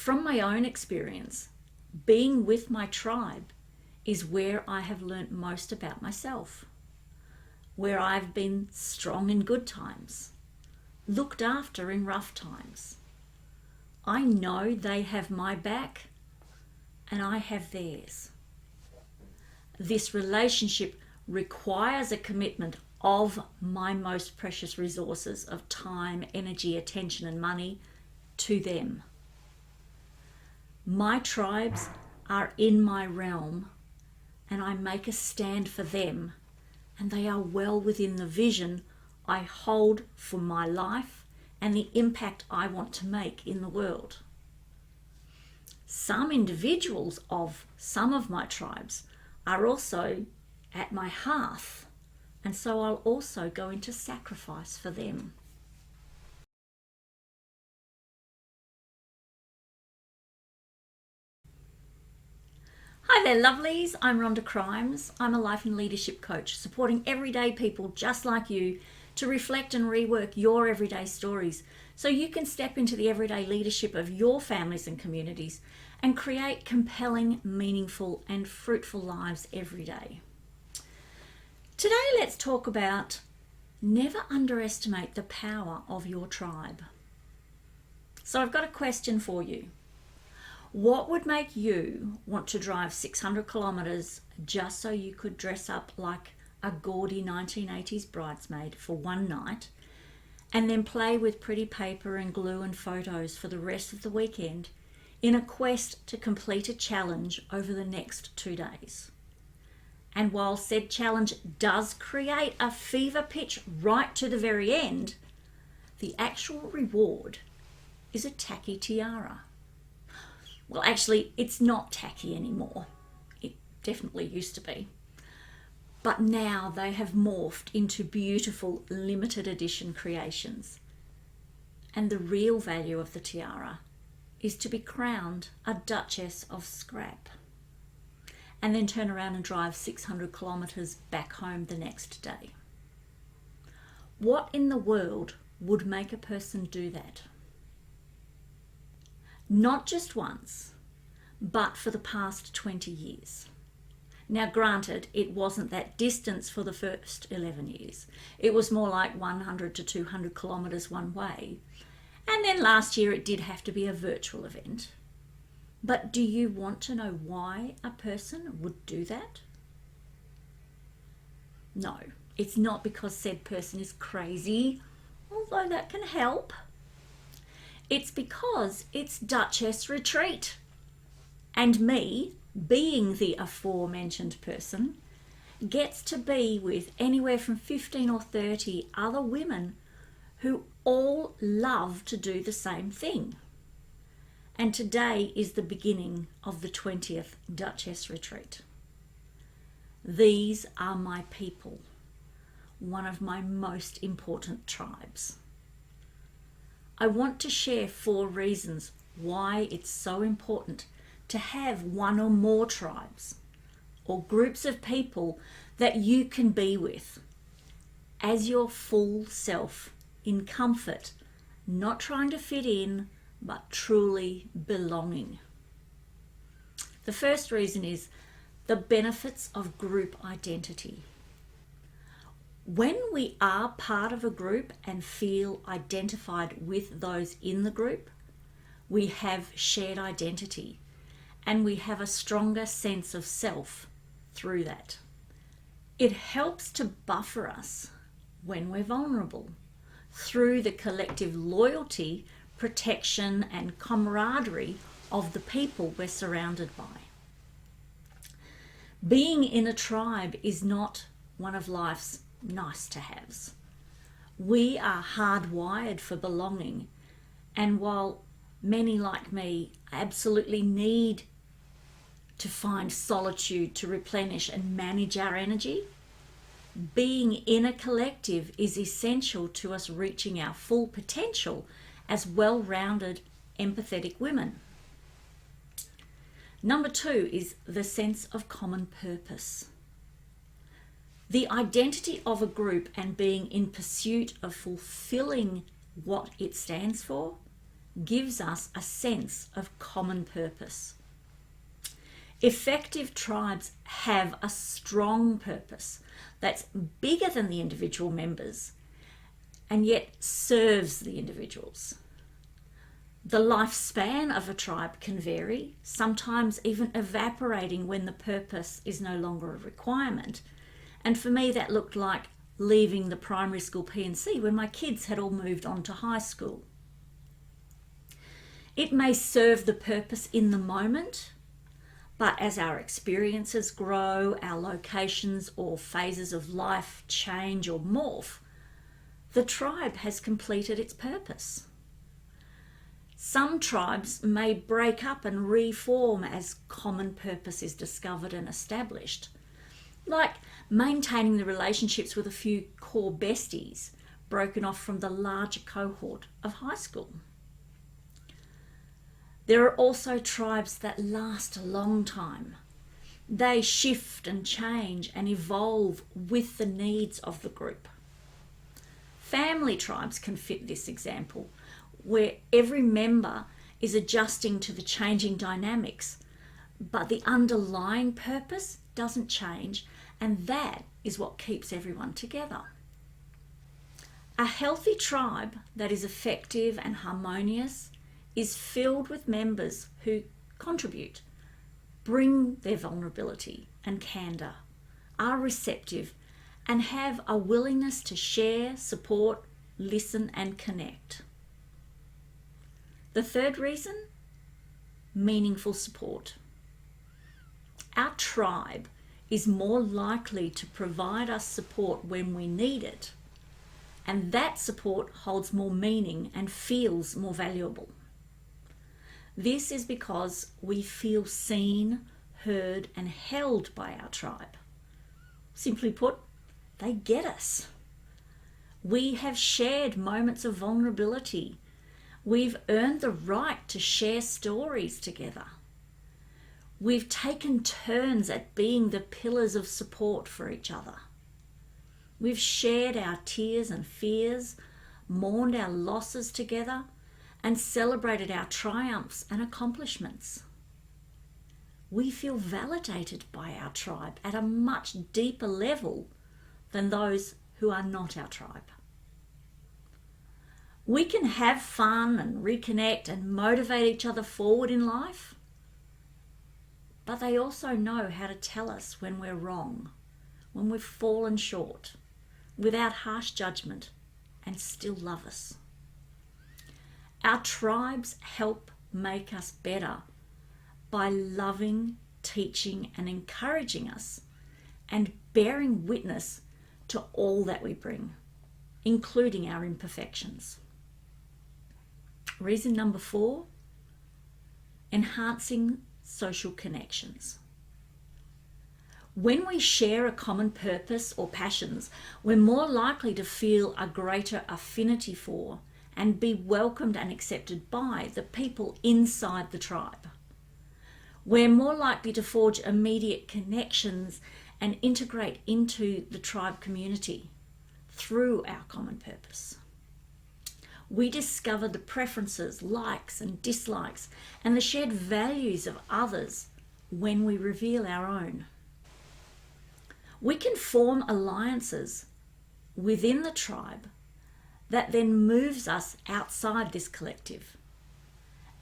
From my own experience, being with my tribe is where I have learnt most about myself, where I've been strong in good times, looked after in rough times. I know they have my back and I have theirs. This relationship requires a commitment of my most precious resources of time, energy, attention, and money to them. My tribes are in my realm, and I make a stand for them, and they are well within the vision I hold for my life and the impact I want to make in the world. Some individuals of some of my tribes are also at my hearth, and so I'll also go into sacrifice for them. Hi there, lovelies. I'm Rhonda Crimes. I'm a life and leadership coach supporting everyday people just like you to reflect and rework your everyday stories so you can step into the everyday leadership of your families and communities and create compelling, meaningful, and fruitful lives every day. Today, let's talk about never underestimate the power of your tribe. So I've got a question for you. What would make you want to drive 600 kilometres just so you could dress up like a gaudy 1980s bridesmaid for one night and then play with pretty paper and glue and photos for the rest of the weekend in a quest to complete a challenge over the next 2 days? And while said challenge does create a fever pitch right to the very end, the actual reward is a tacky tiara. Well, actually, it's not tacky anymore. It definitely used to be. But now they have morphed into beautiful limited edition creations. And the real value of the tiara is to be crowned a Duchess of Scrap and then turn around and drive 600 kilometres back home the next day. What in the world would make a person do that? Not just once, but for the past 20 years. Now, granted, it wasn't that distance for the first 11 years. It was more like 100 to 200 kilometres one way. And then last year it did have to be a virtual event. But do you want to know why a person would do that? No, it's not because said person is crazy, although that can help. It's because it's Duchess Retreat. And me, being the aforementioned person, gets to be with anywhere from 15 or 30 other women who all love to do the same thing. And today is the beginning of the 20th Duchess Retreat. These are my people, one of my most important tribes. I want to share 4 reasons why it's so important to have one or more tribes or groups of people that you can be with as your full self in comfort, not trying to fit in, but truly belonging. The first reason is the benefits of group identity. When we are part of a group and feel identified with those in the group, we have shared identity and we have a stronger sense of self through that. It helps to buffer us when we're vulnerable through the collective loyalty, protection, and camaraderie of the people we're surrounded by. Being in a tribe is not one of life's nice to haves. We are hardwired for belonging, and while many like me absolutely need to find solitude to replenish and manage our energy, being in a collective is essential to us reaching our full potential as well-rounded, empathetic women. Number 2 is the sense of common purpose. The identity of a group and being in pursuit of fulfilling what it stands for gives us a sense of common purpose. Effective tribes have a strong purpose that's bigger than the individual members and yet serves the individuals. The lifespan of a tribe can vary, sometimes even evaporating when the purpose is no longer a requirement. And for me, that looked like leaving the primary school P&C when my kids had all moved on to high school. It may serve the purpose in the moment, but as our experiences grow, our locations or phases of life change or morph, the tribe has completed its purpose. Some tribes may break up and reform as common purpose is discovered and established, like maintaining the relationships with a few core besties broken off from the larger cohort of high school. There are also tribes that last a long time. They shift and change and evolve with the needs of the group. Family tribes can fit this example, where every member is adjusting to the changing dynamics, but the underlying purpose doesn't change, and that is what keeps everyone together. A healthy tribe that is effective and harmonious is filled with members who contribute, bring their vulnerability and candour, are receptive, and have a willingness to share, support, listen, and connect. The third reason, meaningful support. Our tribe is more likely to provide us support when we need it, and that support holds more meaning and feels more valuable. This is because we feel seen, heard, and held by our tribe. Simply put, they get us. We have shared moments of vulnerability. We've earned the right to share stories together. We've taken turns at being the pillars of support for each other. We've shared our tears and fears, mourned our losses together, and celebrated our triumphs and accomplishments. We feel validated by our tribe at a much deeper level than those who are not our tribe. We can have fun and reconnect and motivate each other forward in life, but they also know how to tell us when we're wrong, when we've fallen short, without harsh judgment, and still love us. Our tribes help make us better by loving, teaching, and encouraging us, and bearing witness to all that we bring, including our imperfections. Reason number 4, enhancing social connections. When we share a common purpose or passions, we're more likely to feel a greater affinity for and be welcomed and accepted by the people inside the tribe. We're more likely to forge immediate connections and integrate into the tribe community through our common purpose. We discover the preferences, likes and dislikes, and the shared values of others when we reveal our own. We can form alliances within the tribe that then moves us outside this collective.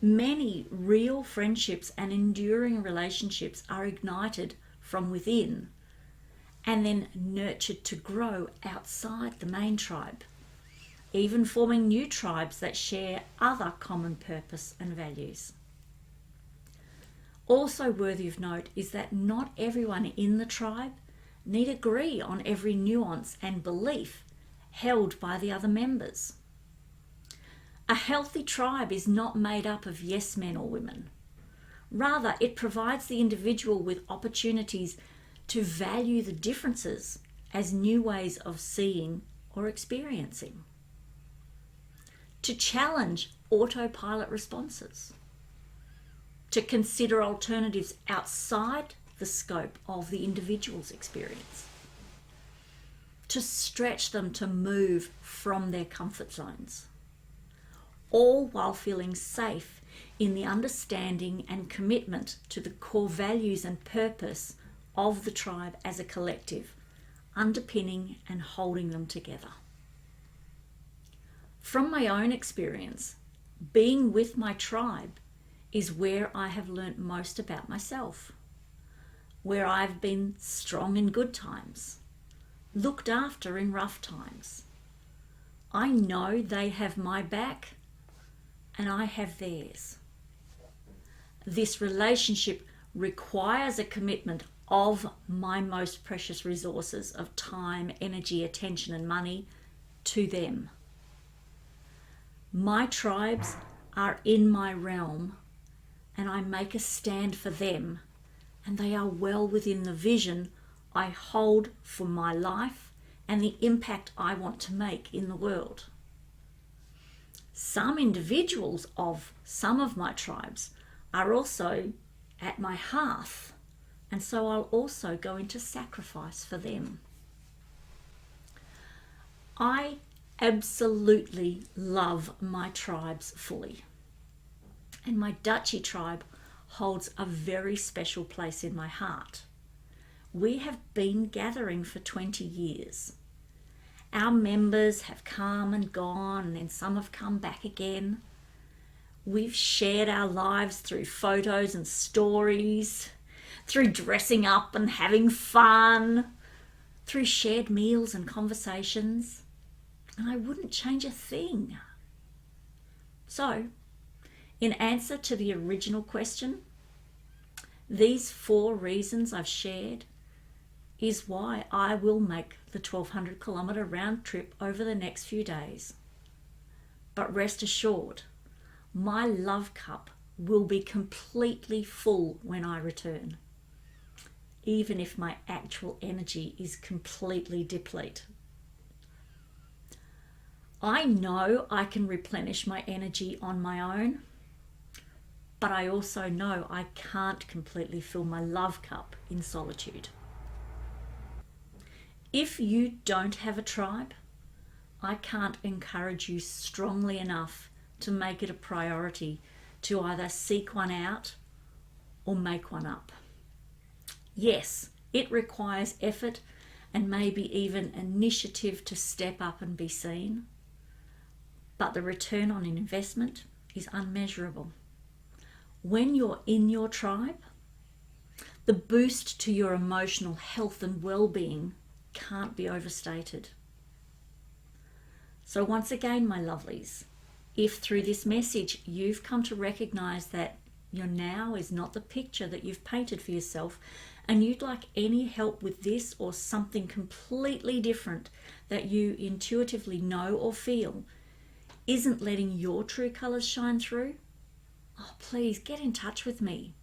Many real friendships and enduring relationships are ignited from within and then nurtured to grow outside the main tribe, even forming new tribes that share other common purpose and values. Also worthy of note is that not everyone in the tribe need agree on every nuance and belief held by the other members. A healthy tribe is not made up of yes men or women. Rather, it provides the individual with opportunities to value the differences as new ways of seeing or experiencing, to challenge autopilot responses, to consider alternatives outside the scope of the individual's experience, to stretch them to move from their comfort zones, all while feeling safe in the understanding and commitment to the core values and purpose of the tribe as a collective, underpinning and holding them together. From my own experience, being with my tribe is where I have learnt most about myself, where I've been strong in good times, looked after in rough times. I know they have my back and I have theirs. This relationship requires a commitment of my most precious resources of time, energy, attention, and money to them. My tribes are in my realm and I make a stand for them, and they are well within the vision I hold for my life and the impact I want to make in the world. Some individuals of some of my tribes are also at my hearth, and so I'll also go into sacrifice for them. I absolutely love my tribes fully, and my Duchy tribe holds a very special place in my heart. We have been gathering for 20 years. Our members have come and gone, and some have come back again. We've shared our lives through photos and stories, through dressing up and having fun, through shared meals and conversations, and I wouldn't change a thing. So, in answer to the original question, these 4 reasons I've shared is why I will make the 1,200 kilometre round trip over the next few days. But rest assured, my love cup will be completely full when I return, even if my actual energy is completely depleted. I know I can replenish my energy on my own, but I also know I can't completely fill my love cup in solitude. If you don't have a tribe, I can't encourage you strongly enough to make it a priority to either seek one out or make one up. Yes, it requires effort and maybe even initiative to step up and be seen, but the return on investment is unmeasurable. When you're in your tribe, the boost to your emotional health and well-being can't be overstated. So once again, my lovelies, if through this message you've come to recognize that your now is not the picture that you've painted for yourself, and you'd like any help with this or something completely different that you intuitively know or feel isn't letting your true colours shine through, oh, please get in touch with me.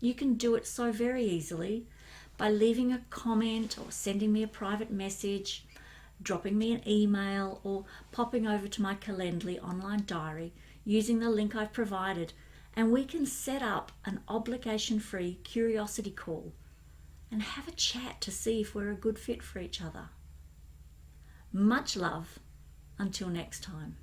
You can do it so very easily by leaving a comment or sending me a private message, dropping me an email, or popping over to my Calendly online diary using the link I've provided, and we can set up an obligation-free curiosity call and have a chat to see if we're a good fit for each other. Much love. Until next time.